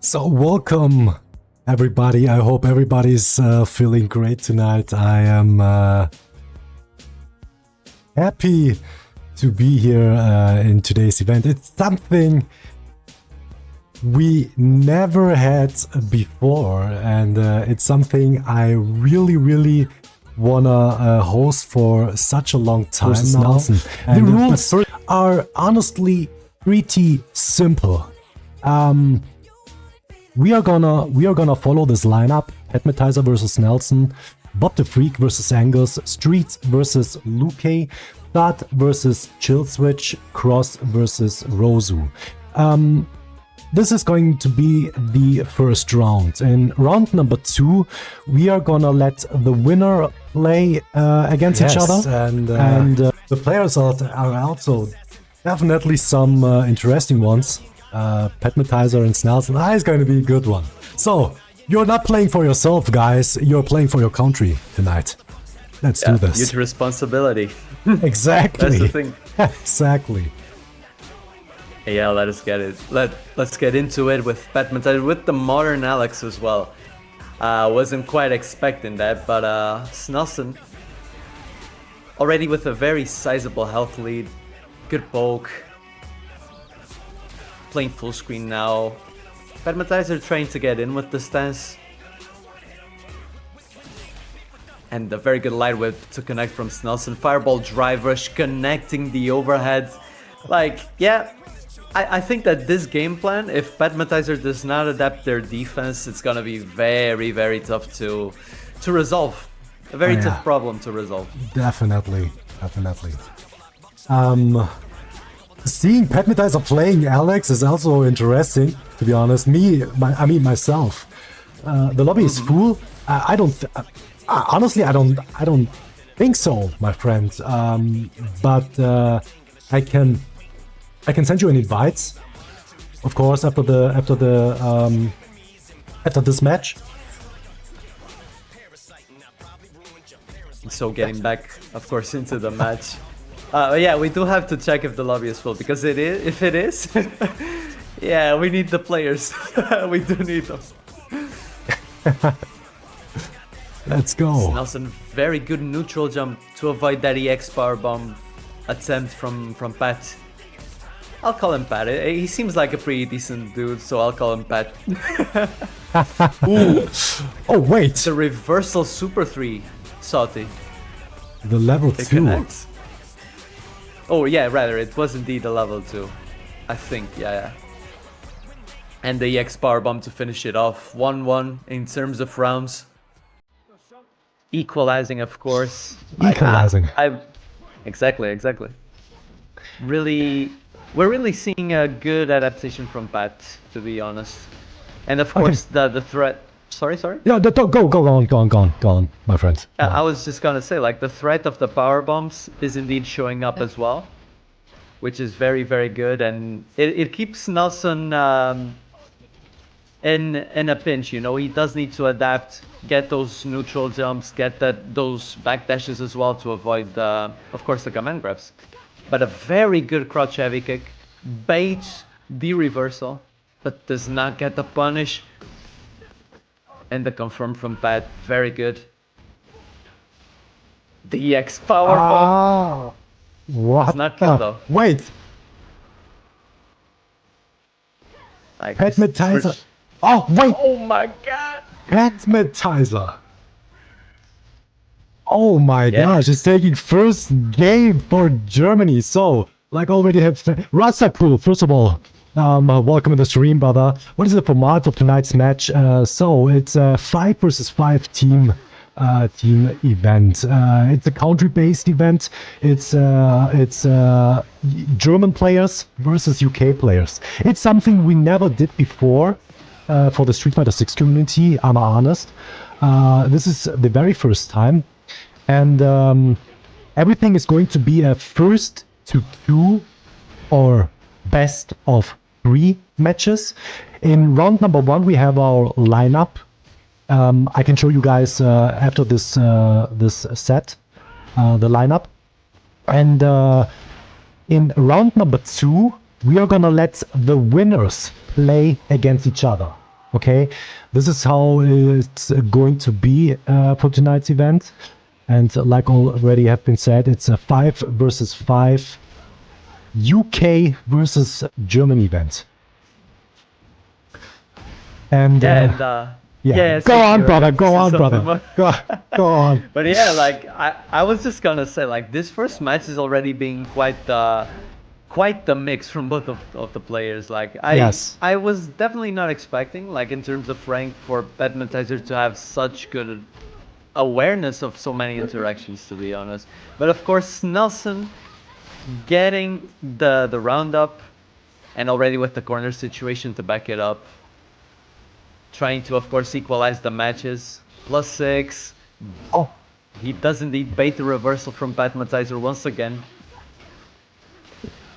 So welcome everybody. I hope everybody's feeling great tonight. I am happy to be here in today's event. It's something we never had before, and it's something I really wanna host for such a long time now. And the rules are honestly pretty simple. We are gonna follow this lineup: Patmatizer versus Snelson, Bob the Freak versus Angus, Street versus Lukey, Thud versus Chill Switch, Cross versus Rosu. This is going to be the first round. In round number 2, we are gonna let the winner play against each other, and the players are also definitely some interesting ones. Patmatizer and Snelson. It's going to be a good one. So, you're not playing for yourself, guys. You're playing for your country tonight. Let's do this. Huge responsibility. Exactly. That's the thing. Exactly. Yeah, let us get it. Let's get into it with Patmatizer, with the modern Alex as well. Wasn't quite expecting that, but Snelson already with a very sizable health lead. Good poke. Playing full screen now. Patmatizer trying to get in with the stance. And a very good light whip to connect from Snelson. Fireball drive rush connecting the overhead. Like, yeah, I think that this game plan, if Patmatizer does not adapt their defense, it's gonna be very tough to resolve. A very tough problem to resolve. Definitely. Seeing Patmatizer playing Alex is also interesting, to be honest. Myself. The lobby is full. Honestly, I don't think so, my friend. But I can send you an invite, of course, after this match. So getting back, of course, into the match. Yeah, we do have to check if the lobby is full, because if it is, yeah, we need the players. We do need them. Let's go. Snelson, very good neutral jump to avoid that EX power bomb attempt from Pat. I'll call him Pat. He seems like a pretty decent dude, so I'll call him Pat. Ooh. Oh wait, the reversal super 3, Soti. The level 2. Connects. Oh yeah, rather, it was indeed a level 2. I think, yeah. And the EX power bomb to finish it off. 1-1 in terms of rounds. Equalizing, of course. Equalizing. Exactly. We're really seeing a good adaptation from Pat, to be honest. And of course, the threat... Sorry? Yeah, go on, my friend. I was just gonna say, like, the threat of the power bombs is indeed showing up as well, which is very good, and it keeps Snelson in a pinch. You know, he does need to adapt, get those neutral jumps, get those backdashes as well to avoid, of course, the command grabs. But a very good crouch heavy kick, baits the reversal, but does not get the punish. And the confirm from Pat, very good. The EX power bomb. What? It's not kill though. Wait. Like Patmatizer. Oh wait. Oh my god. Patmatizer. Oh my gosh, it's taking first game for Germany. So, like already have Rosu, first of all. Welcome to the stream, brother. What is the format of tonight's match? So it's a 5 versus 5 team event. It's a country-based event. It's German players versus UK players. It's something we never did before for the Street Fighter 6 community, I'm honest. This is the very first time, and everything is going to be a first to 2 or best of 3 matches. In round number 1, we have our lineup. I can show you guys after this set the lineup. And in round number 2, we are gonna let the winners play against each other. Okay, this is how it's going to be for tonight's event. And like already have been said, it's a 5 versus 5 UK versus German event. And yeah, go on, brother, go on, brother. Go on. But yeah, like I was just gonna say, like this first match is already being quite the mix from both of the players. Like I was definitely not expecting, like in terms of rank, for Patmatizer to have such good awareness of so many interactions, to be honest. But of course, Snelson getting the roundup, and already with the corner situation to back it up, trying to of course equalize the matches. +6. Oh, he does indeed bait the reversal from Patmatizer once again.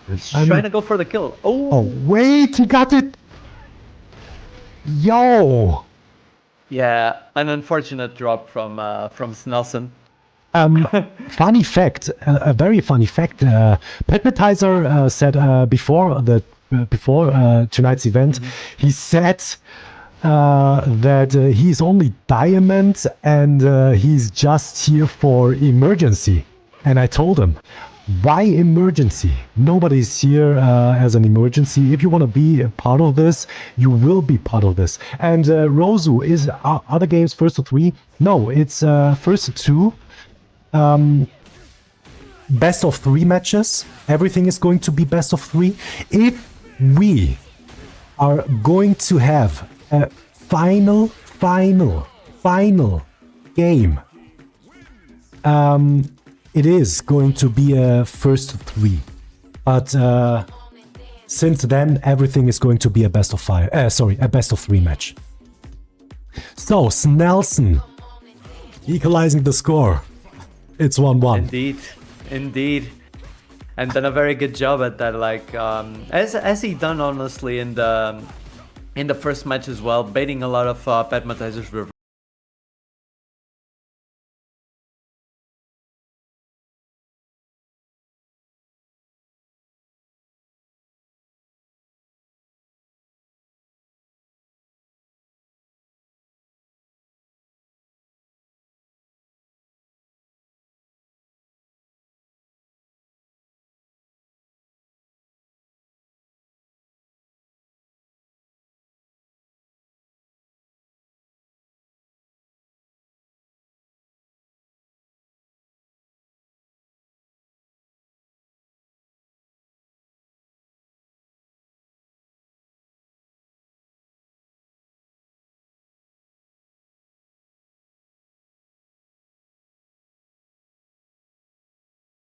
He's trying to go for the kill. Oh, wait, he got it. Yo. Yeah, an unfortunate drop from Snelson. Funny fact, a very funny fact. Patmatizer said before tonight's event, he said that he's only diamond and he's just here for emergency. And I told him, why emergency? Nobody's here as an emergency. If you want to be a part of this, you will be part of this. And Rosu, is other games first to 3? No, it's first to 2. Best of 3 matches. Everything is going to be best of 3. If we are going to have a final game, it is going to be a first 3. But since then, everything is going to be a best of 5. A best of 3 match. So Snelson equalizing the score. It's 1-1. Indeed. And done a very good job at that, like as he done honestly in the first match as well, baiting a lot of Patmatizer's reverse.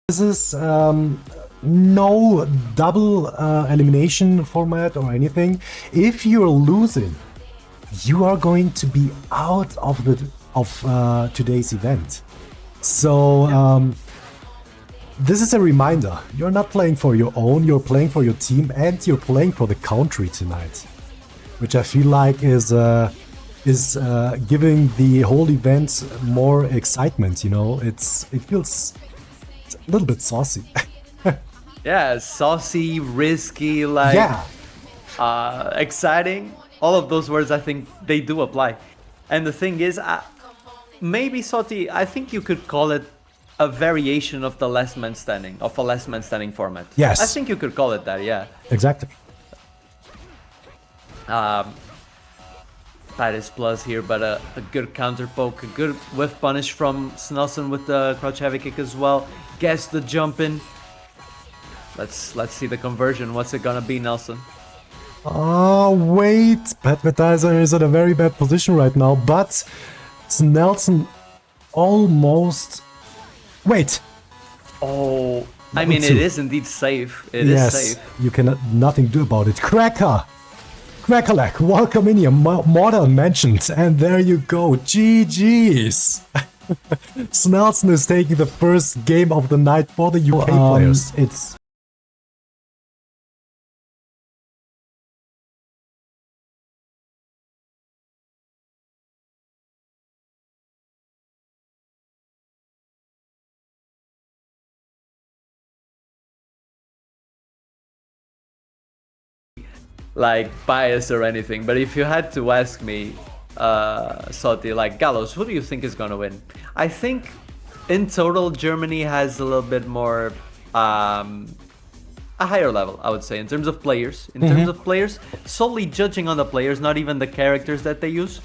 This is no double elimination format or anything. If you're losing, you are going to be out of today's event. So this is a reminder. You're not playing for your own, you're playing for your team, and you're playing for the country tonight. Which I feel like is giving the whole event more excitement, you know? It feels a little bit saucy. Yeah, saucy, risky, like exciting. All of those words, I think they do apply. And the thing is, maybe Soti, I think you could call it a variation of the last man standing, of a last man standing format. Yes. I think you could call it that, yeah. Exactly. That is plus here, but a good counter poke, a good whiff punish from Snelson with the crouch heavy kick as well. Gets the jump in. Let's see the conversion. What's it gonna be, Nelson? Oh wait, Patmatizer is in a very bad position right now, but Snelson almost. Wait. Oh, I mean, it is indeed safe. It is safe. You cannot nothing do about it. Crackalak, welcome in your modern mentions, and there you go. GG's. Snelson is taking the first game of the night for the UK players. It's like bias or anything, but if you had to ask me, Soti, like Gallos, who do you think is gonna win? I think in total Germany has a little bit more a higher level, I would say, in terms of players. In terms of players, solely judging on the players, not even the characters that they use,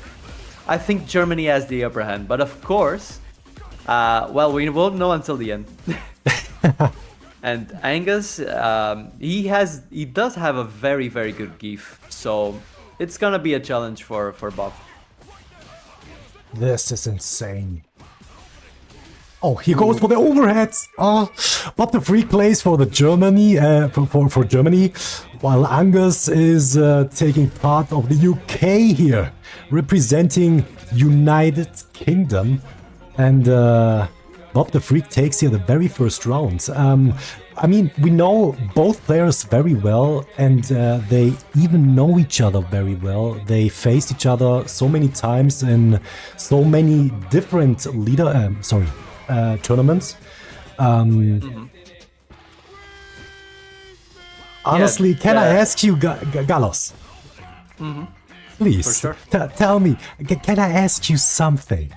I think Germany has the upper hand. But of course, well, we won't know until the end. And Angus, he does have a very, very good Geef, so it's gonna be a challenge for Bob. This is insane. Oh, he goes for the overheads. Oh, Bob the Freak plays for the Germany, for Germany, while Angus is taking part of the UK here, representing United Kingdom, and Bob the Freak takes here the very first round. I mean, we know both players very well, and they even know each other very well. They faced each other so many times in so many different tournaments. Honestly, can I ask you, Gallos? Please, For sure. tell me. Can I ask you something?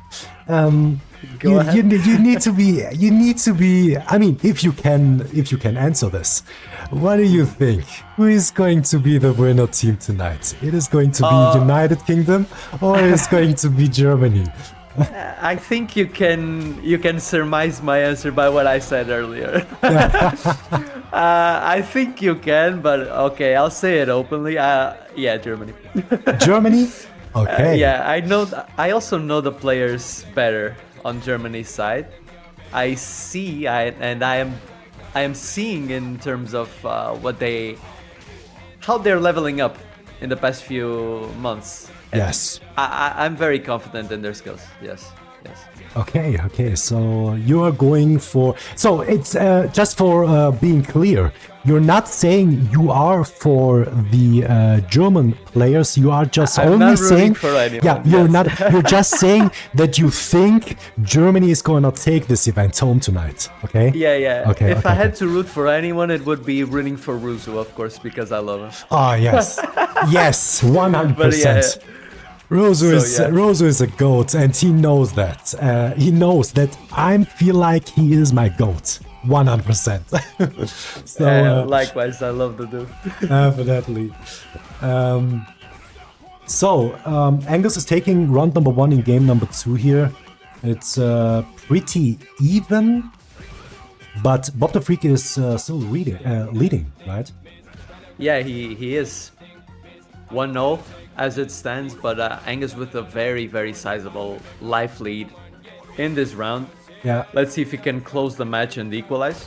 Go ahead. You need to be. You need to be. I mean, if you can answer this, what do you think? Who is going to be the winner team tonight? It is going to be United Kingdom, or it is going to be Germany? I think you can surmise my answer by what I said earlier. I think you can, but okay, I'll say it openly. Yeah, Germany. Germany? Okay. Yeah, I know. I also know the players better on Germany's side. I am seeing in terms of how they're leveling up in the past few months. Yes. I'm very confident in their skills. Yes. Okay. So you are going for. So it's just for being clear. You're not saying you are for the German players. You are just I'm only not rooting saying. for anyone, Yeah, you're yes. not. You're just saying that you think Germany is going to take this event home tonight. Okay. Yeah. Okay. If I had to root for anyone, it would be rooting for Rosu, of course, because I love him. Ah, yes, yes, 100%. But yeah. Rosu is a goat, and he knows that. He knows that I feel like he is my goat, 100%. So likewise, I love the dude. definitely. Angus is taking round number 1 in game number 2 here. It's pretty even, but Bob the Freak is still leading, right? Yeah, he is 1-0 as it stands, but Angus with a very, very sizable life lead in this round. Yeah. Let's see if he can close the match and equalize.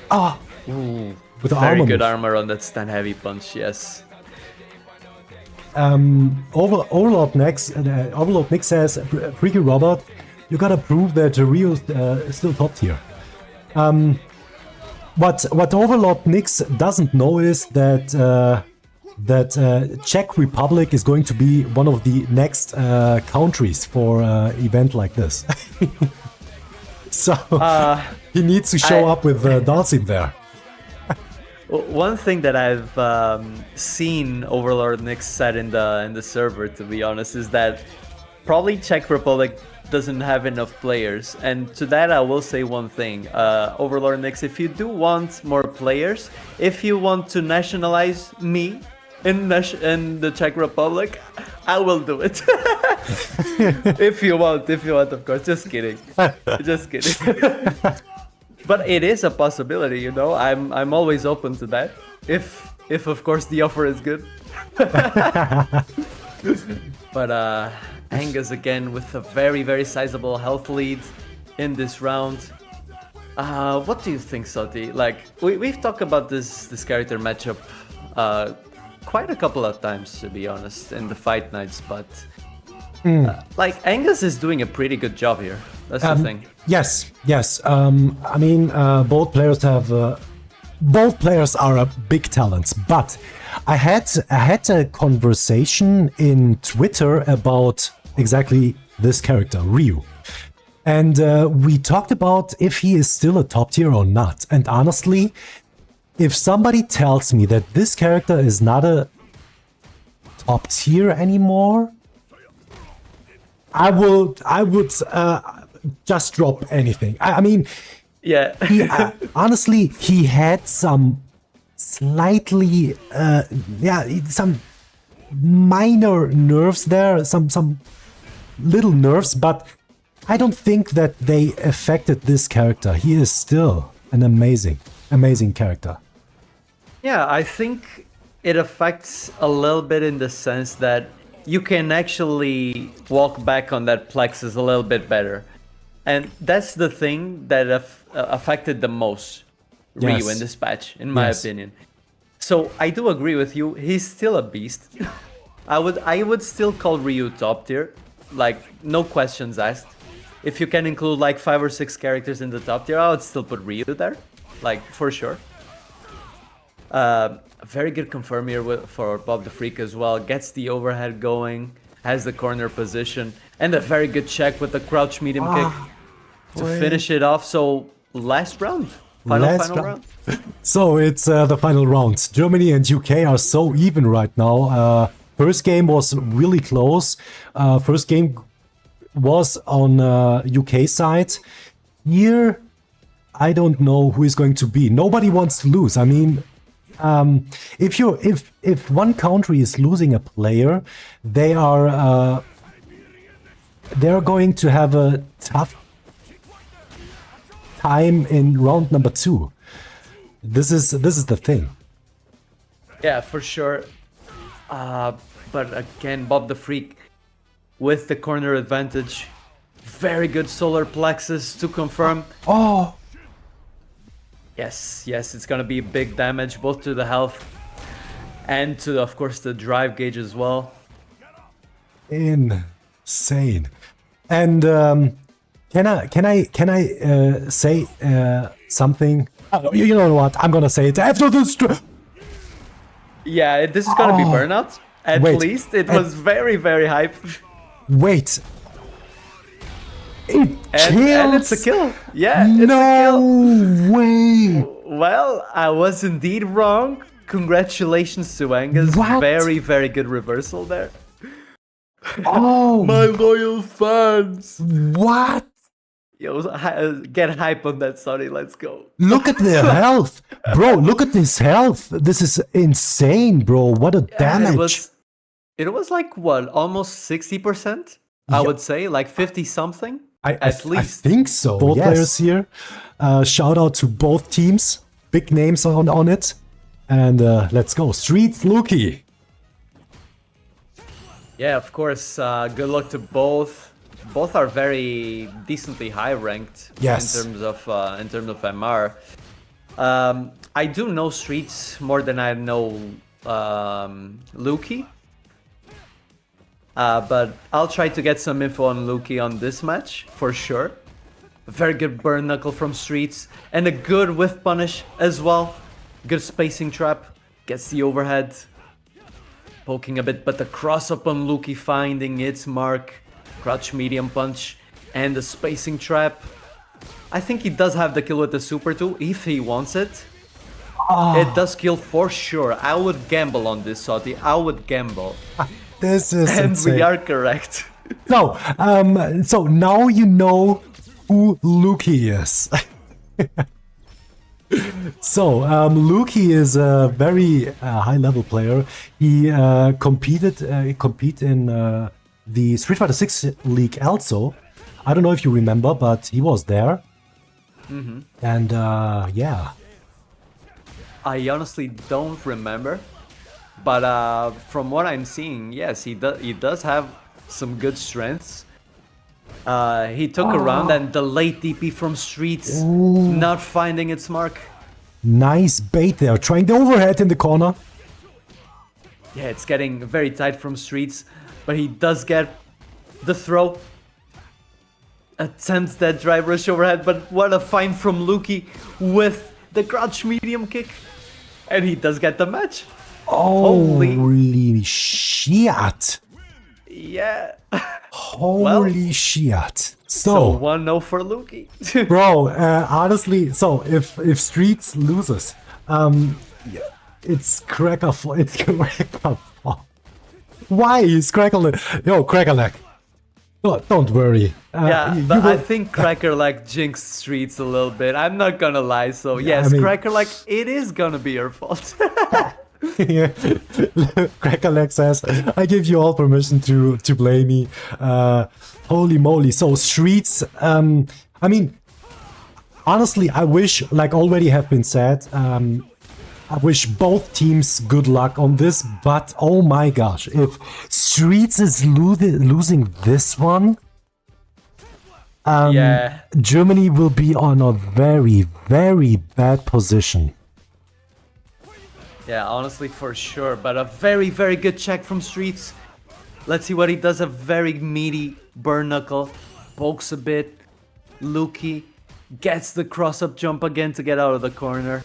With the Very armor good move. armor on that stand heavy punch, yes. Overlord Nick says, Freaky Robert, you gotta prove that Ryu is still top tier. What Overlord Nix doesn't know is that Czech Republic is going to be one of the next countries for an event like this. So he needs to show up with Dalsim there. One thing that I've seen Overlord Nix said in the server, to be honest, is that probably Czech Republic doesn't have enough players, and to that I will say one thing, Overlord Nix, if you do want more players, if you want to nationalize me in the Czech Republic, I will do it. if you want, of course. Just kidding. But it is a possibility, you know. I'm always open to that. If of course the offer is good. But Angus again with a very, very sizable health lead in this round. What do you think, Soti? Like we've talked about this character matchup quite a couple of times, to be honest, in the fight nights, but like Angus is doing a pretty good job here. That's the thing. Yes. I mean, both players are big talents, but I had a conversation in Twitter about exactly this character, Ryu. And we talked about if he is still a top tier or not. And honestly, if somebody tells me that this character is not a top tier anymore, I would just drop anything. I mean, Yeah. he, honestly, he had some slightly, some minor nerves there, some little nerves, but I don't think that they affected this character. He is still an amazing character. Yeah, I think it affects a little bit in the sense that you can actually walk back on that plexus a little bit better. And that's the thing that affected the most Ryu Yes. in this patch, in my Yes. opinion. So I do agree with you. He's still a beast. I would still call Ryu top tier, like no questions asked. If you can include like 5 or 6 characters in the top tier, I would still put Ryu there, like for sure. A very good confirm here for Bob the Freak as well. Gets the overhead going, has the corner position, and a very good check with the crouch medium kick to finish it off. So last round, final round. So it's the final round. Germany and UK are so even right now. First game was really close. First game was on UK side. Here, I don't know who is going to be. Nobody wants to lose. I mean, if one country is losing a player, they are going to have a tough time in round number 2. This is the thing. Yeah, for sure. But again, Bob the Freak with the corner advantage. Very good solar plexus to confirm. Oh, Yes, it's gonna be big damage both to the health and to, of course, the drive gauge as well. insane. And can I say something? You know what? I'm gonna say it after this. Yeah, this is gonna be burnout. At Wait, least it was very, very hype. Wait. It And it's a kills? kill. Yeah, it's a kill. No way. Well, I was indeed wrong. Congratulations to Angus. What? Very, very good reversal there. Oh, My loyal fans. what? Yo, get hype on that, Soti. Let's go. Look at the health, bro. Look at this health. This is insane, bro. What a damage. It was like what, almost 60%? I Yeah. would say, like 50 something. I At least. think so. Both Yes. players here. Shout out to both teams. Big names on it. And let's go. Streets Lukey. Yeah, of course. Good luck to both. Both are very decently high ranked. Yes. In terms of MR. I do know Streets more than I know Lukey. But I'll try to get some info on Lukey on this match for sure. A very good burn knuckle from Streets and a good whiff punish as well. Good spacing trap. Gets the overhead. Poking a bit, but the cross up on Lukey finding its mark. Crouch medium punch and the spacing trap. I think he does have the kill with the super too, if he wants it. It does kill for sure. I would gamble on this, Soti. I would gamble. This is And insane. we are correct. So now you know who Lukey is. So, Lukey is a very high-level player. He compete in the Street Fighter 6 League also. I don't know if you remember, but he was there. And yeah. I honestly don't remember. But from what I'm seeing, yes, he does have some good strengths. He took a round and the late DP from Streets, not finding its mark. Nice bait there, trying the overhead in the corner. Yeah, it's getting very tight from Streets, but he does get the throw. Attempts that drive rush overhead, but what a find from Lukey with the crouch medium kick. And he does get the match. Holy shit. Yeah. Holy shit. So 1-0 for Lukey. Bro, honestly, so if Streets loses, it's cracker fault. Why is Crackle? Yo, Crackleneck. Don't worry. Yeah, you but I will- think Cracker like jinxed Streets a little bit. I'm not gonna lie. So yes, I mean- Cracker like it is gonna be your fault. Yeah. Crackleneck says, "I give you all permission to blame me." Holy moly! So Streets. I mean, honestly, I wish, like already have been said, I wish both teams good luck on this. But oh my gosh, if Streets is losing this one, Yeah. Germany will be on a very, very bad position. Yeah, honestly, for sure. But a very, very good check from Streets. Let's see what he does. A very meaty burn knuckle. Pokes a bit. Lukey gets the cross-up jump again to get out of the corner.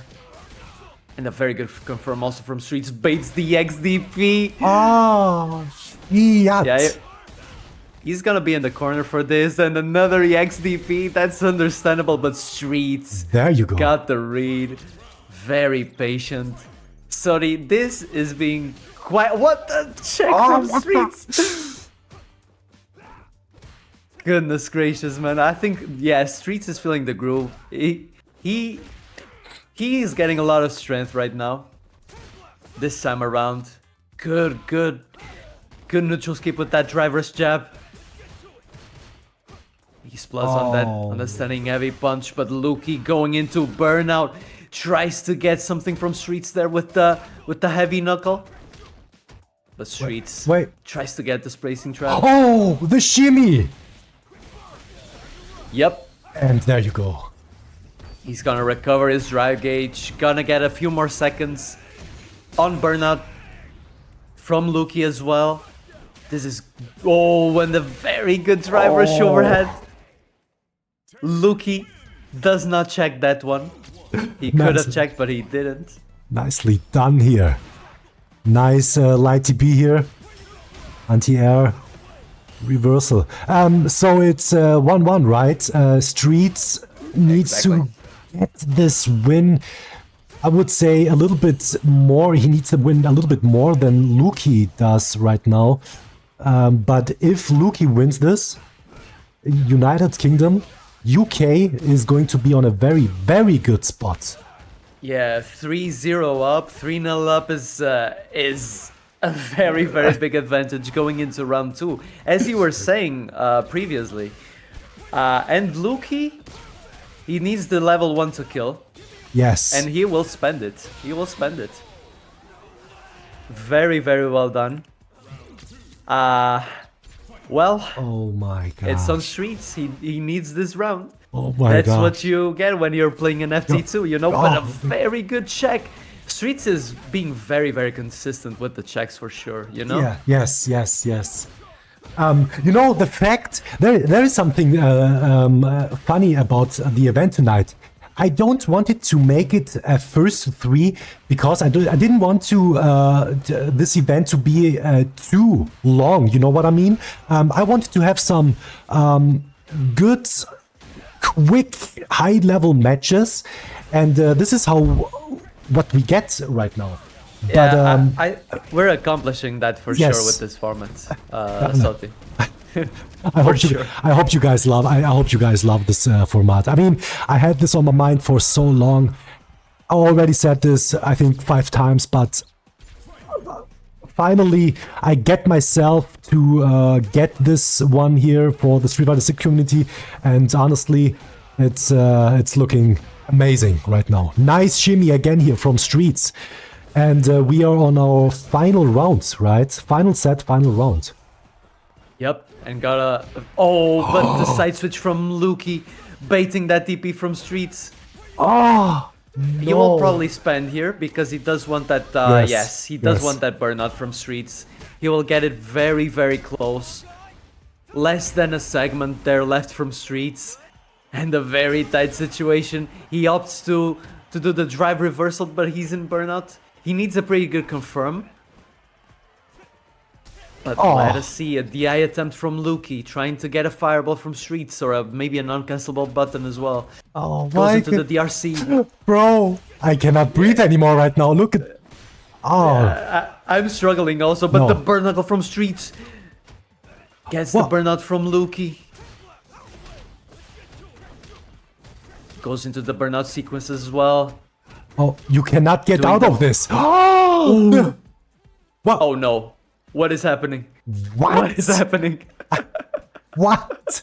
And a very good confirm also from Streets. Baits the XDP. Oh, Yeah, he's gonna be in the corner for this. And another XDP. That's understandable. But Streets there you go. got the read. Very patient. Sorry, this is being quite... What the check from Streets? Goodness gracious, man. I think, yeah, Streets is feeling the groove. He is getting a lot of strength right now. This time around. Good neutral skip with that driver's jab. He splits on the standing heavy punch, but Lukey going into burnout. Tries to get something from Streets there with the heavy knuckle. But Streets Wait. tries to get this bracing trap. Oh, the shimmy! Yep. And there you go. He's gonna recover his drive gauge. Gonna get a few more seconds on burnout from Lukey as well. This is... Oh, and the very good driver overhead. Lukey does not check that one. He could have checked, but he didn't. Nicely done here. Nice light TP here. Anti-air reversal. So it's 1-1, right? Streets needs to get this win. I would say a little bit more. He needs to win a little bit more than Lukey does right now. But if Lukey wins this, United Kingdom, UK is going to be on a very, very good spot. Yeah, 3-0 up, 3-0 up is a very, very big advantage going into round 2. As you were saying previously. And Lukey, he needs the level 1 to kill. Yes. And he will spend it. He will spend it. Very, very well done. Well, oh my god. it's on Streets. He needs this round. Oh my That's god. what you get when you're playing an FT2, you know? But a very good check. Streets is being very, very consistent with the checks for sure, you know? Yeah, yes. You know, the fact, there is something funny about the event tonight. I don't want it to make it a first 3 because I didn't want this event to be too long, you know what I mean? I wanted to have some good, quick, high-level matches, and this is what we get right now. Yeah, but, we're accomplishing that for yes. sure with this format, Soti. I hope you guys love. I hope you guys love this format. I mean, I had this on my mind for so long. I already said this, I think 5 times, but finally I get myself to get this one here for the Street Fighter 6 community, and honestly, it's looking amazing right now. Nice shimmy again here from Streets, and we are on our final round, right? Final set, final round. Yep, and got a... Oh, but the side switch from Lukey, baiting that TP from Streets. Oh, He will probably spend here because he does want that... yes, he does want that burnout from Streets. He will get it very, very close. Less than a segment there left from Streets. And a very tight situation. He opts to do the drive reversal, but he's in burnout. He needs a pretty good confirm. But let us see a DI attempt from Lukey, trying to get a fireball from Streets, or maybe a non-cancelable button as well. Oh, goes into the DRC. Bro, I cannot breathe anymore right now. Look at... Oh, I'm struggling also, but No. the burn knuckle from Streets gets What? the burnout from Lukey. Goes into the burnout sequences as well. oh, you cannot get Doing out the- of this. Oh, what? Oh no. What is happening? What? What is happening? What?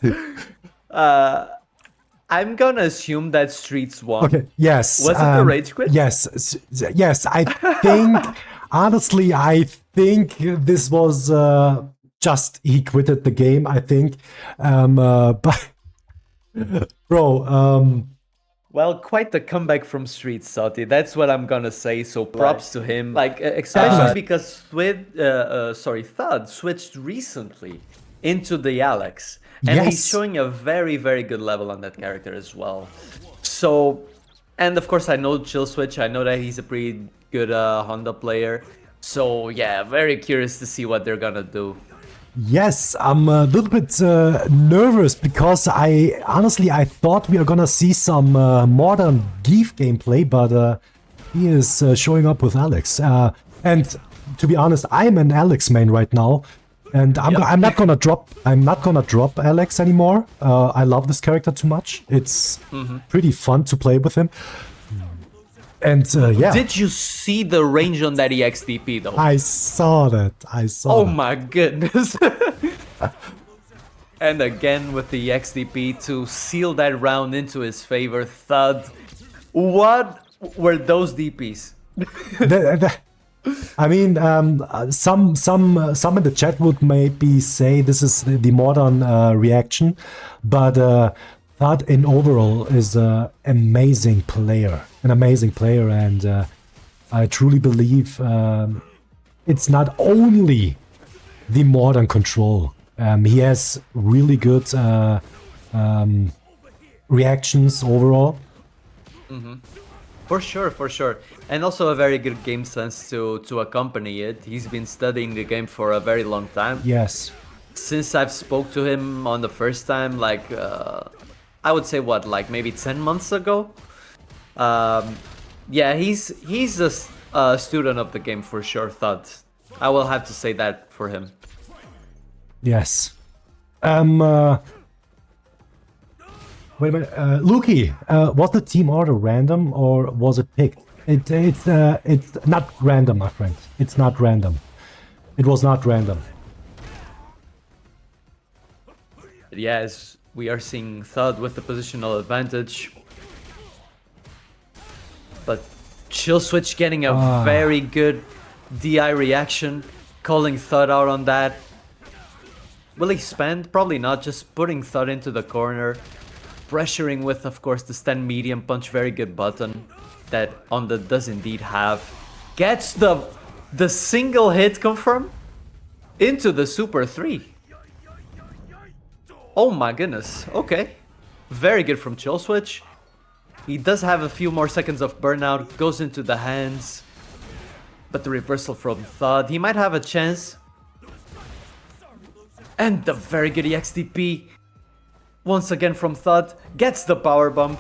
I'm gonna assume that Streets won. Okay. Yes. Was it the rage quit? Yes. Yes. I think. Honestly, I think this was just he quitted the game. I think. But bro. Well, quite the comeback from Streets, Soti. That's what I'm gonna say. So props to him. Like, especially because Thud switched recently into the Alex, and he's Yes. showing a very, very good level on that character as well. So, and of course, I know Chill Switch. I know that he's a pretty good Honda player. So yeah, very curious to see what they're gonna do. Yes, I'm a little bit nervous because I thought we are gonna see some modern Zangief gameplay, but he is showing up with Alex. And to be honest, I'm an Alex main right now, and I'm not gonna drop Alex anymore. I love this character too much. It's pretty fun to play with him. And yeah, Did you see the range on that EXDP though? I saw that. Oh my goodness. And again with the XDP to seal that round into his favor, Thud. What were those DPs? I mean, some in the chat would maybe say this is the modern reaction, but Thud in overall is an amazing player, and I truly believe it's not only the modern control. He has really good reactions overall. For sure. And also a very good game sense to accompany it. He's been studying the game for a very long time. Yes. Since I've spoke to him on the first time, like, I would say what, like maybe 10 months ago? Yeah, he's a student of the game for sure, Thud. I will have to say that for him. Yes. Wait a minute. Lukey, was the team order random or was it picked? It's not random, my friend. It's not random. It was not random. Yes, we are seeing Thud with the positional advantage. But Chill Switch getting a very good DI reaction, calling Thud out on that. Will he spend? Probably not, just putting Thud into the corner. Pressuring with, of course, the stand medium punch, very good button that Honda does indeed have. Gets the single hit confirm into the Super 3. Oh my goodness, okay. Very good from Chill Switch. He does have a few more seconds of burnout, goes into the hands. But the reversal from Thud, he might have a chance. And the very good EXDP, once again from Thud, gets the power bump.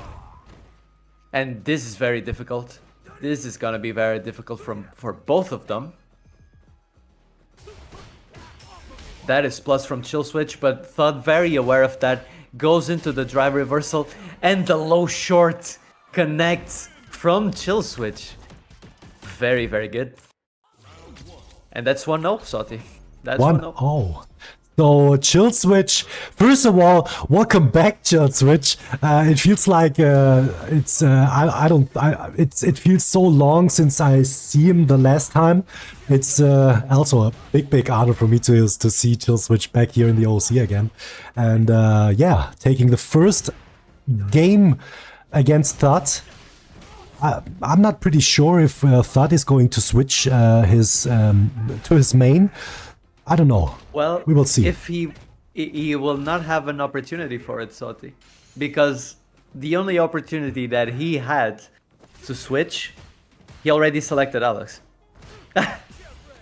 And this is very difficult. This is gonna be very difficult for both of them. That is plus from Chill Switch, but Thud very aware of that. Goes into the drive reversal, and the low short connects from Chill Switch. Very, very good. And that's 1-0, Soti. That's 1-0. Oh. So Chill Switch, first of all, welcome back, Chill Switch. It feels like it feels so long since I see him the last time. It's also a big honor for me to see Chill Switch back here in the OC again, and yeah, taking the first game against Thud. I'm not pretty sure if Thud is going to switch to his main. I don't know. Well, we will see. If he will not have an opportunity for it, Soti, because the only opportunity that he had to switch, he already selected Alex.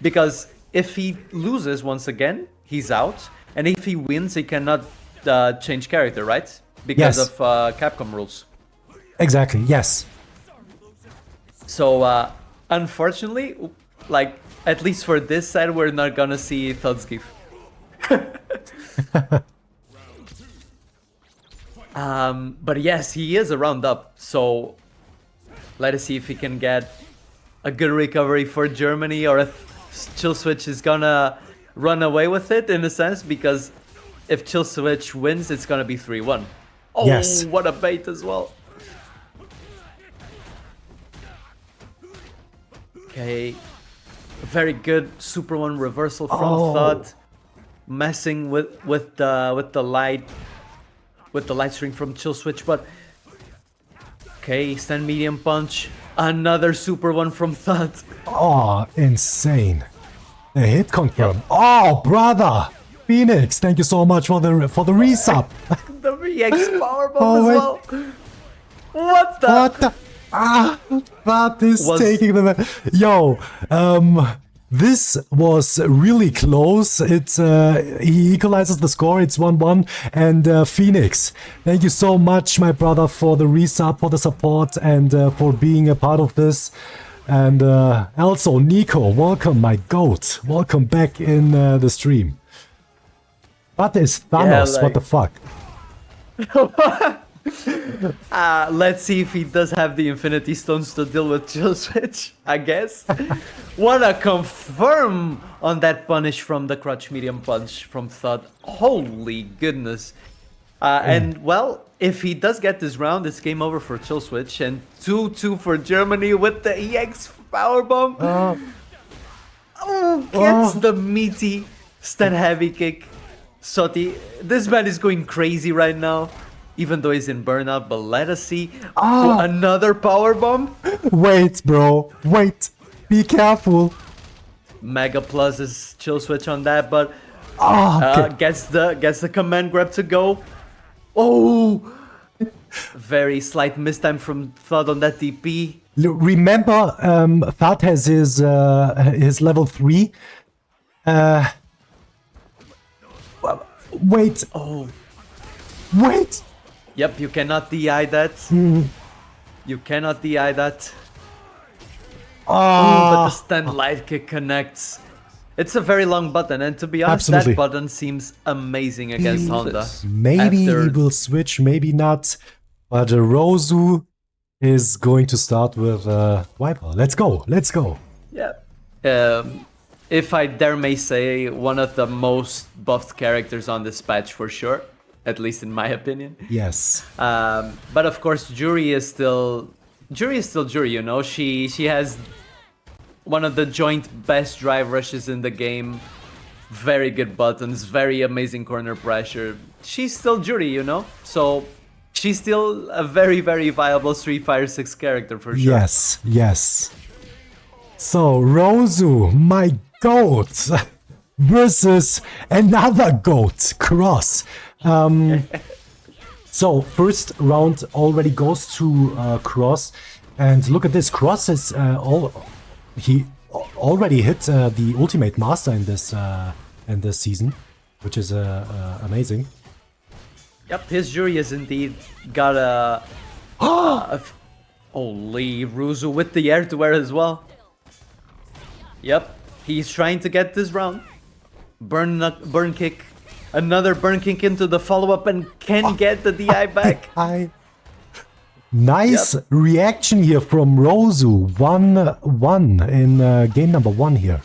Because if he loses once again, he's out, and if he wins, he cannot change character, right? Because Yes. of Capcom rules. Exactly. Yes. So unfortunately, Like, at least for this side, we're not gonna see Thud's But yes, he is a round up, so let us see if he can get a good recovery for Germany, or if Chill Switch is gonna run away with it in a sense, because if Chill Switch wins, it's gonna be 3-1. Oh, Yes. what a bait as well. Okay, very good Super 1 reversal from Thud, messing with the light string from Chill Switch, but okay, stand medium punch, another Super 1 from Thud. Oh, insane. A hit confirm. Oh, brother. Phoenix, thank you so much for the resub. The VX powerbomb Oh, as well. What the? What the? That is taking the... Yo, this was really close. It's he equalizes the score. It's 1-1. And Phoenix, thank you so much, my brother, for the resub, for the support, and for being a part of this. And also, Nico, welcome, my goat. Welcome back in the stream. What is Thanos? Yeah, What the fuck? Let's see if he does have the Infinity Stones to deal with Chill Switch, I guess. What a confirm on that punish from the crutch medium punch from Thud. Holy goodness. And well, if he does get this round, it's game over for Chill Switch, and 2-2 for Germany with the EX powerbomb. Gets the meaty stand heavy kick. Soti, this man is going crazy right now, even though he's in burnout, but let us see. Another powerbomb. Wait, bro. Wait. Be careful. Mega plus is Chill Switch on that, but Okay. gets the command grab to go. Oh, very slight mistime from Thud on that DP. Remember, Thud has his level 3. Wait. Oh, Wait. yep, you cannot DI that. You cannot DI that. But the stand light kick connects. It's a very long button, and to be honest, Absolutely. that button seems amazing against Honda. Maybe After- he will switch, maybe not. But Rosu is going to start with Viper. Let's go. Let's go. Yeah. If I dare may say, one of the most buffed characters on this patch for sure, at least in my opinion. Yes. But of course, Jury is still Jury, you know. She has one of the joint best drive rushes in the game. Very good buttons, very amazing corner pressure. She's still Jury, you know. So she's still a very, very viable Street Fighter 6 character for sure. Yes. Yes. So Rosu, my goat, versus another goat, Cross. So first round already goes to Cross, and look at this. Cross is he already hit the Ultimate Master in this season, which is amazing. Yep, his Jury has indeed got holy, Rosu with the air to air as well. Yep, he's trying to get this round. Burn kick. Another burn kick into the follow-up, and can get the DI back. Nice reaction here from Rosu. 1-1 in game number 1 here.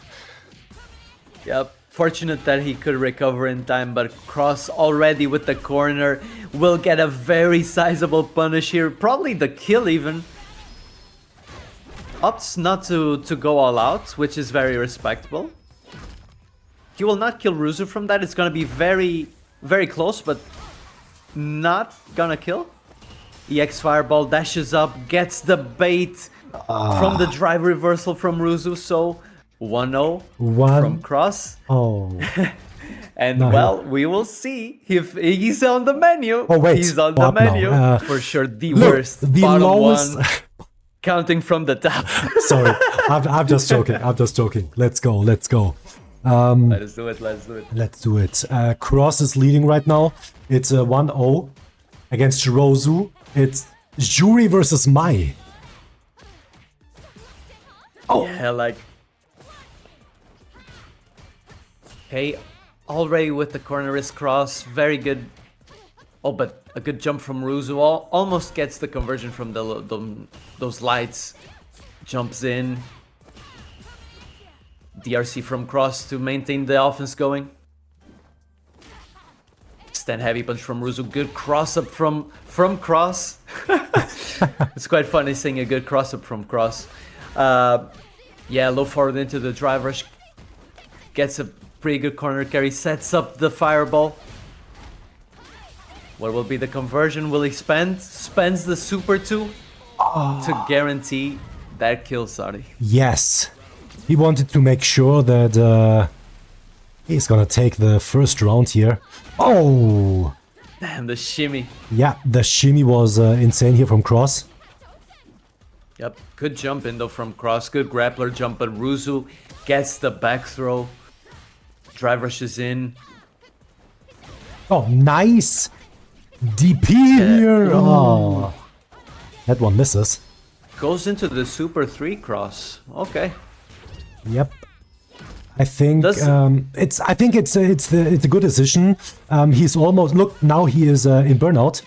Yep, fortunate that he could recover in time, but Cross already with the corner will get a very sizable punish here. Probably the kill even. Opts not to go all out, which is very respectable. He will not kill Rosu from that. It's gonna be very, very close, but not gonna kill. EX Fireball dashes up, gets the bait from the drive reversal from Rosu, so 1-0 from Cross. Oh. And well, we will see if he's on the menu. Oh, wait. He's on the What now? menu. For sure, the Look, worst. the bottom lowest. one, counting from the top. Sorry, I'm just joking. I'm just joking. Let's go. Let's go. Let's do it. Let's do it. Let's do it. Cross is leading right now. It's 1-0 against Rosu. It's Jury versus Mai. Yeah, like Okay, already with the corner wrist cross, very good. Oh, but a good jump from Rosu. Almost gets the conversion from those lights. Jumps in. DRC from cross to maintain the offense going. Stand heavy punch from Rosu. Good cross up from cross. It's quite funny seeing a good cross up from cross. Yeah, low forward into the drive rush. Gets a pretty good corner carry. Sets up the fireball. What will be the conversion? Will he spends the super 2 to guarantee that kill, Soti? Yes. He wanted to make sure that he's gonna take the first round here. Oh! Damn, the shimmy. Yeah, the shimmy was insane here from cross. Yep, good jump in though from cross. Good grappler jump, but Rosu gets the back throw. Drive rushes in. Oh, nice! DP here! Oh. That one misses. Goes into the super 3 cross. Okay. Yep. I think it's a good decision. He's almost now he is in burnout,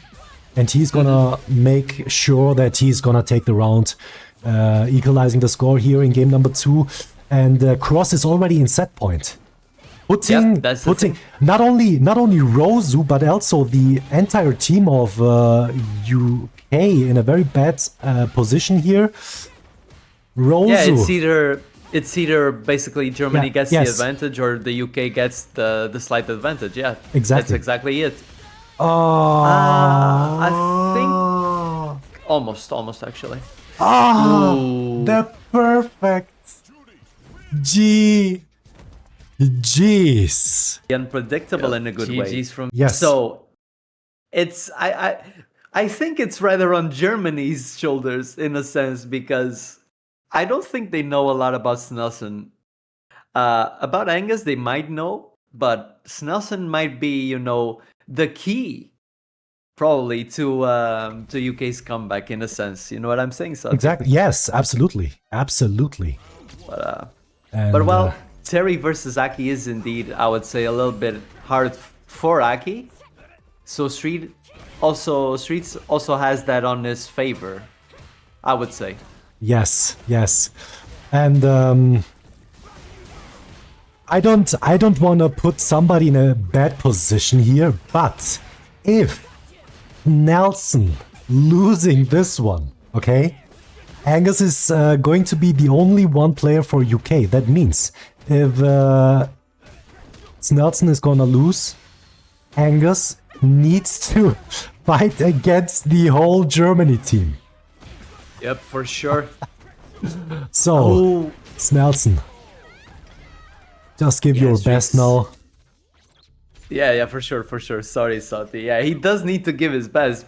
and he's gonna make sure that he's gonna take the round, equalizing the score here in game number 2. And cross is already in set point. Putting not only Rosu but also the entire team of UK in a very bad position here. Rosu. Yeah, it's either basically Germany gets the advantage or the UK gets the slight advantage. Yeah, exactly. That's exactly it. I think almost actually. The perfect Jeez. Unpredictable in a good way. GG's from So it's I think it's rather on Germany's shoulders in a sense, because I don't think they know a lot about Snelson. About Angus they might know, but Snelson might be, the key probably to UK's comeback in a sense. You know what I'm saying, Soti? Exactly. Yes, absolutely. But well, Terry versus Aki is indeed, I would say, a little bit hard for Aki. So Streets also has that on his favor, I would say. Yes. And I don't want to put somebody in a bad position here, but if Snelson losing this one, okay? Angus is going to be the only one player for UK. That means if Snelson is gonna lose, Angus needs to fight against the whole Germany team. Yep, for sure. So, Snelson, just give your best now. Yeah, for sure. Sorry, Soti. Yeah, he does need to give his best,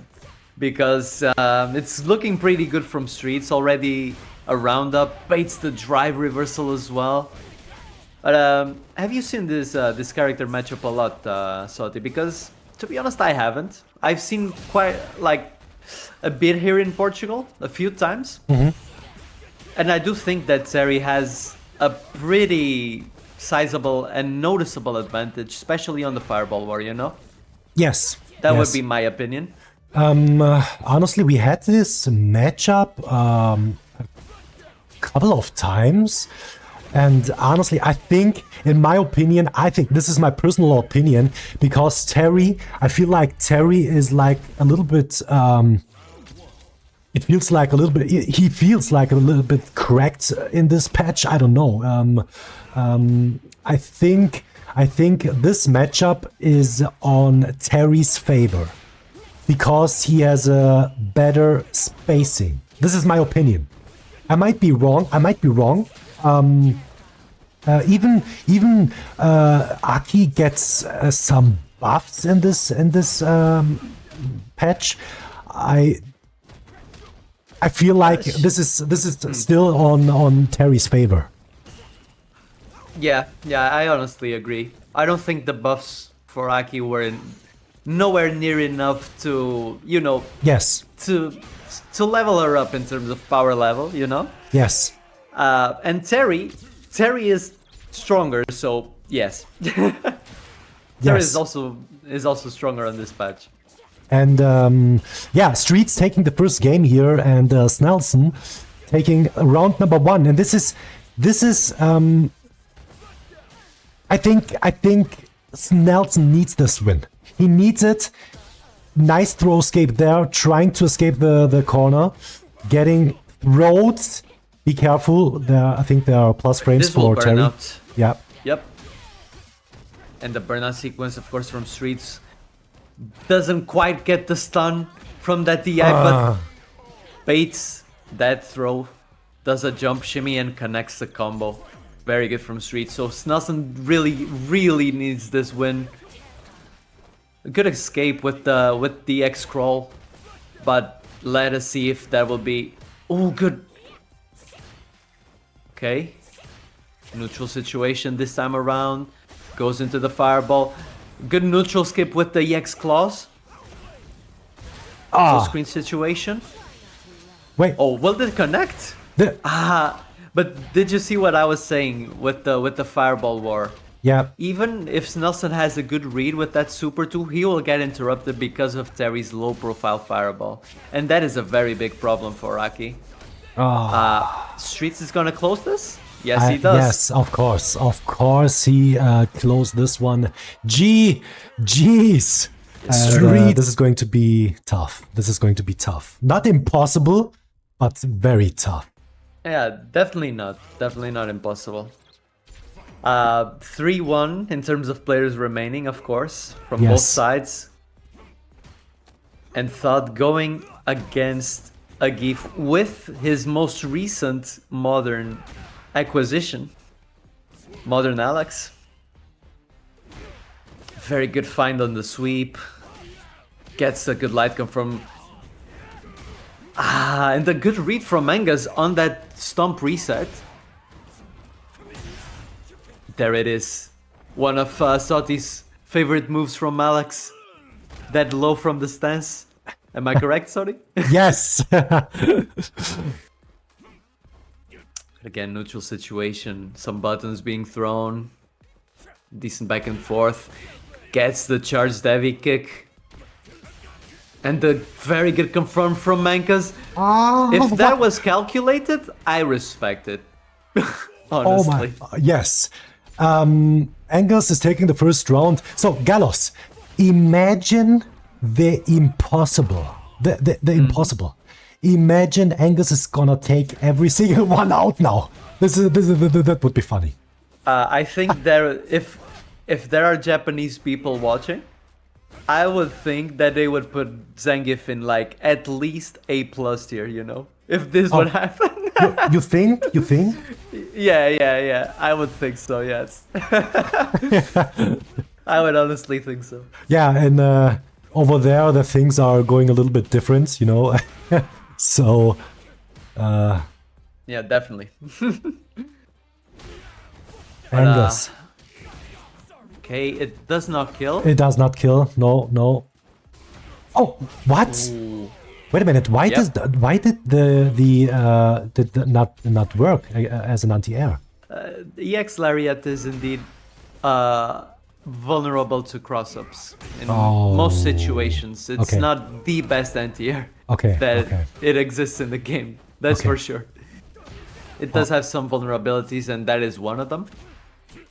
because it's looking pretty good from Streets. Already a roundup, baits the drive reversal as well. But have you seen this character matchup a lot, Soti? Because to be honest, I haven't. I've seen quite a bit here in Portugal, a few times. And I do think that Terry has a pretty sizable and noticeable advantage, especially on the fireball war, Yes. That would be my opinion. Honestly, we had this matchup a couple of times, and honestly, I think this is my personal opinion, because Terry, I feel like Terry is like a little bit, he feels like a little bit cracked in this patch. I don't know. I think this matchup is on Terry's favor, because he has a better spacing. This is my opinion. I might be wrong. Even Aki gets some buffs in this patch. I feel like this is still on Terry's favor. Yeah, I honestly agree. I don't think the buffs for Aki were nowhere near enough to, Yes. to level her up in terms of power level, Yes. And Terry is stronger, so Yes. Yes. is also stronger on this patch. And yeah, Streets taking the first game here, and Snelson taking round number 1. And this is I think Snelson needs this win. He needs it. Nice throw escape there, trying to escape the corner, getting roads. Be careful. I think there are plus frames This will for burn Terry. out. Yeah. Yep. And the burnout sequence, of course, from Streets doesn't quite get the stun from that DI, but baits that throw, does a jump shimmy and connects the combo. Very good from Streets. So Snelson really needs this win. A good escape with the X scroll, but let us see if that will be. Oh, good. Okay. Neutral situation this time around. Goes into the fireball. Good neutral skip with the EX claws. Full screen situation. Wait. Oh, will it connect? But did you see what I was saying with the fireball war? Yeah. Even if Snelson has a good read with that super 2, he will get interrupted because of Terry's low profile fireball. And that is a very big problem for Aki. Streets is gonna close this? Yes, he does. Yes, of course. Of course he closed this one. Jeez. This is going to be tough. This is going to be tough. Not impossible, but very tough. Yeah, definitely not. Definitely not impossible. 3-1 in terms of players remaining, of course, from both sides. And Thud going against Zangief with his most recent modern acquisition, Modern Alex. Very good find on the sweep. Gets a good light come from... and a good read from Angus on that stomp reset. There it is. One of Soti's favorite moves from Alex. That low from the stance. Am I correct, Soti? Yes! Again, neutral situation. Some buttons being thrown. Decent back and forth. Gets the charged heavy kick. And the very good confirm from Mankas. If that was calculated, I respect it. Honestly. Oh my, yes. Angus is taking the first round. So, Gallos, imagine the impossible. The impossible. Imagine Angus is gonna take every single one out now. That would be funny. I think if there are Japanese people watching, I would think that they would put Zangief in like at least A+ tier, you know? If this would happen. You think? You think? Yeah. I would think so, yes. I would honestly think so. Yeah, and over there the things are going a little bit different, you know? So... yeah, definitely. Angus. Okay, it does not kill. It does not kill. No. Oh, what? Ooh. Wait a minute. Why did not work as an anti-air? The EX Lariat is indeed vulnerable to cross-ups in most situations. It's not the best anti-air that it exists in the game. That's for sure. It does have some vulnerabilities, and that is one of them.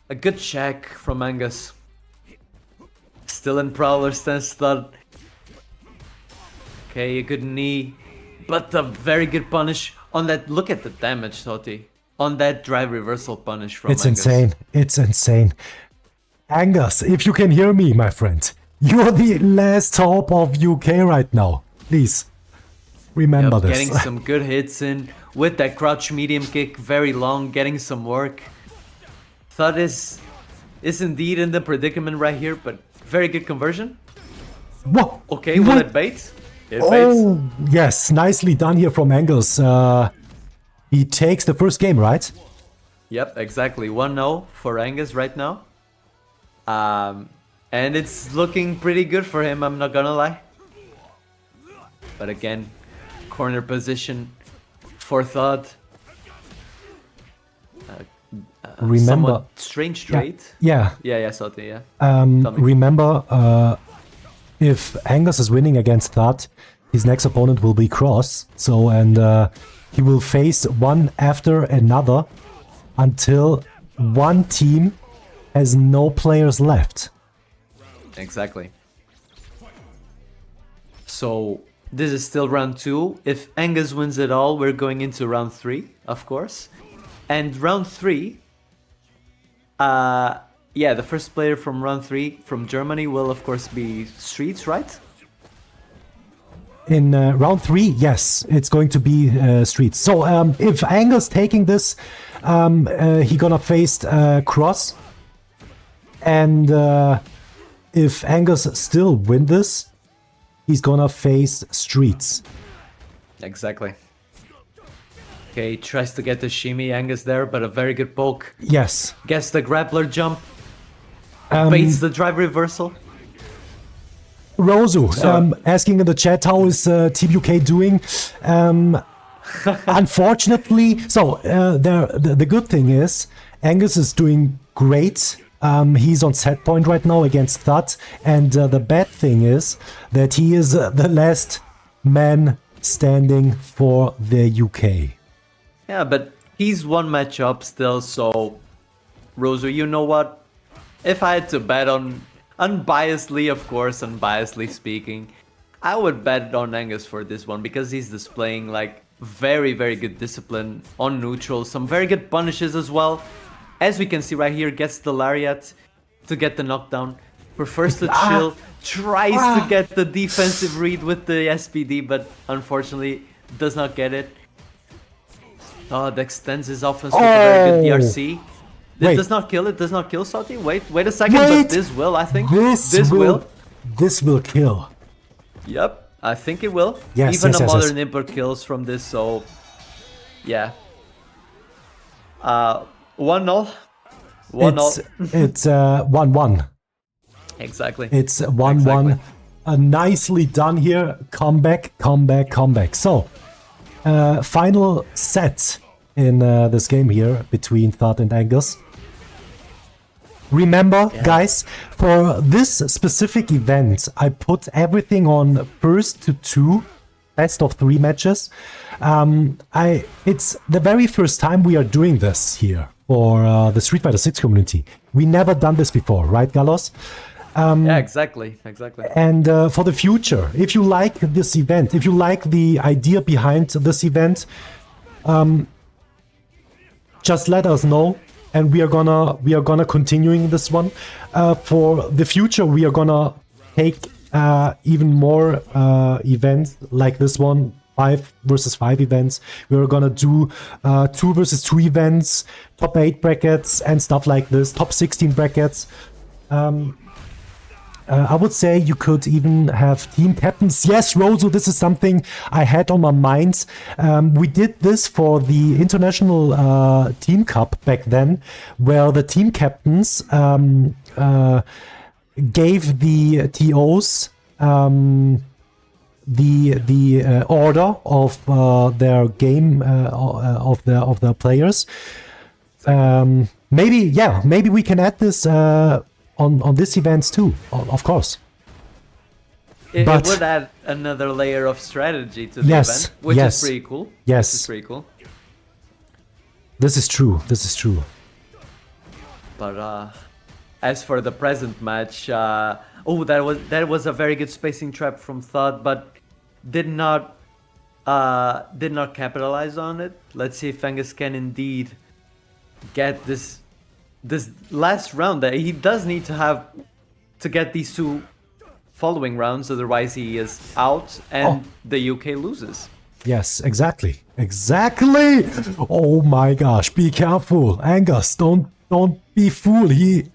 A good check from Angus. Still in Prowler stance, Thud. Okay, a good knee. But a very good punish on that. Look at the damage, Soti. On that drive reversal punish from Angus. Insane. It's insane. Angus, if you can hear me, my friend. You're the last hope of UK right now. Please, remember this. Getting some good hits in with that crouch medium kick. Very long, getting some work. Thud is indeed in the predicament right here, but very good conversion. Whoa! Okay, will it bait? It baits. Yes, nicely done here from Angus. He takes the first game, right? Yep, exactly. 1-0 for Angus right now. And it's looking pretty good for him, I'm not gonna lie. But again, corner position for Thud. remember, somewhat strange trade. yeah. Yeah, Soti, yeah. Tell me. Remember, if Angus is winning against Thud, his next opponent will be Cross. So, and he will face one after another until one team has no players left. Exactly. So this is still round 2. If Angus wins it all, we're going into round 3, of course. And round 3, yeah, the first player from round 3 from Germany will of course be Streets, right? In round 3, yes, it's going to be Streets. So if Angus taking this, he gonna face Cross. And if Angus still win this, he's gonna face Streets. Exactly. Okay, tries to get the shimmy Angus there, but a very good poke. Yes. Gets the grappler jump. Baits the drive reversal. Rosu, asking in the chat, how is Team UK doing? Unfortunately, so the good thing is Angus is doing great. He's on set point right now against Thud, and the bad thing is that he is the last man standing for the UK. Yeah, but he's one match up still, so Rosu, you know what? If I had to bet on, unbiasedly, of course, unbiasedly speaking, I would bet on Angus for this one because he's displaying like very, very good discipline on neutral, some very good punishes as well. As we can see right here, gets the lariat to get the knockdown, prefers to chill, tries to get the defensive read with the SPD, but unfortunately does not get it. Oh, that extends his offense with a very good DRC. It does not kill, Soti. Wait a second, but this will, I think. This will kill. Yep, I think it will. Yes, even yes, a yes, modern import kills from this, so yeah. 1-0. 1-0. It's 1-1. Exactly. It's 1-1. Nicely done here. Comeback. So, final set in this game here between Thud and Angus. Remember, guys, for this specific event, I put everything on first to 2, best of 3 matches. It's the very first time we are doing this here for the Street Fighter 6 community. We never done this before, right, Gallos? Yeah, exactly. And for the future, if you like this event, if you like the idea behind this event, just let us know, and we are gonna continuing this one. For the future, we are gonna take even more events like this one, 5 versus 5 events. We're gonna do 2 versus 2 events, top 8 brackets and stuff like this, top 16 brackets. I would say you could even have team captains. Yes, Rosu, this is something I had on my mind. We did this for the International Team Cup back then, where the team captains gave the TOs the order of their game of their players. Maybe we can add this on this events too, of course. It would add another layer of strategy to the event, which is pretty cool. Yes, this is pretty cool. This is true. But as for the present match, that was a very good spacing trap from Thud, but did not capitalize on it. Let's see if Angus can indeed get this last round. That he does need to have to get these 2 following rounds, otherwise he is out and the UK loses. Yes, exactly. Oh my gosh, be careful, Angus. Don't be fooled. He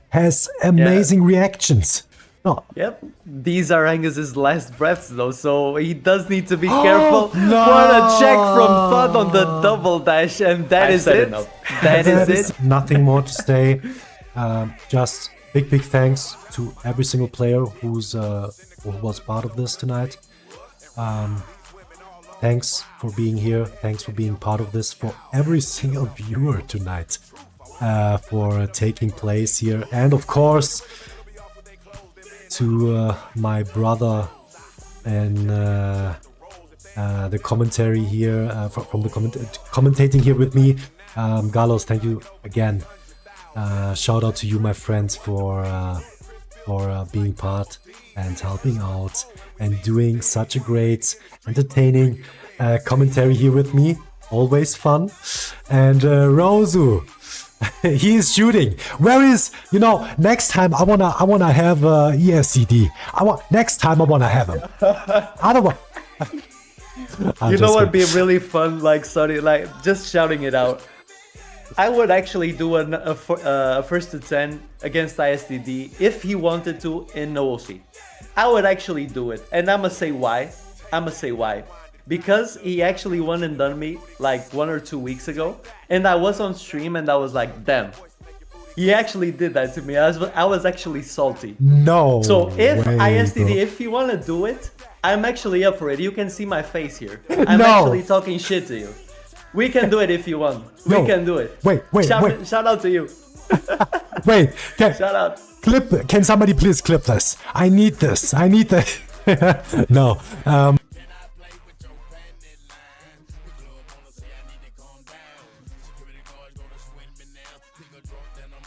has amazing reactions. Oh. Yep, these are Angus's last breaths though, so he does need to be careful. No! What a check from Thud on the double dash, and that is it. That is it. Nothing more to say. Just big thanks to every single player who was part of this tonight. thanks for being here. Thanks for being part of this. For every single viewer tonight, for taking place here. And of course, to my brother and the commentary here, from the commentating here with me. Gallos, thank you again. Shout out to you, my friends, for being part and helping out and doing such a great, entertaining commentary here with me. Always fun. And Rosu, he is shooting. Where is, next time I wanna have ESCD. Next time I wanna have him. I don't want. You know what'd be really fun, like Soti, like just shouting it out. I would actually do a first to 10 against ISDD if he wanted to in OC. I would actually do it, and I'ma say why. Because he actually won and done me like 1 or 2 weeks ago, and I was on stream and I was like, damn, he actually did that to me. I was actually salty. No. So if way, ISDD, bro. if you wanna do it, I'm actually up for it. You can see my face here. I'm actually talking shit to you. We can do it if you want. We can do it. Wait. Shout out to you. Wait. Shout out. Can somebody please clip this? I need this. No.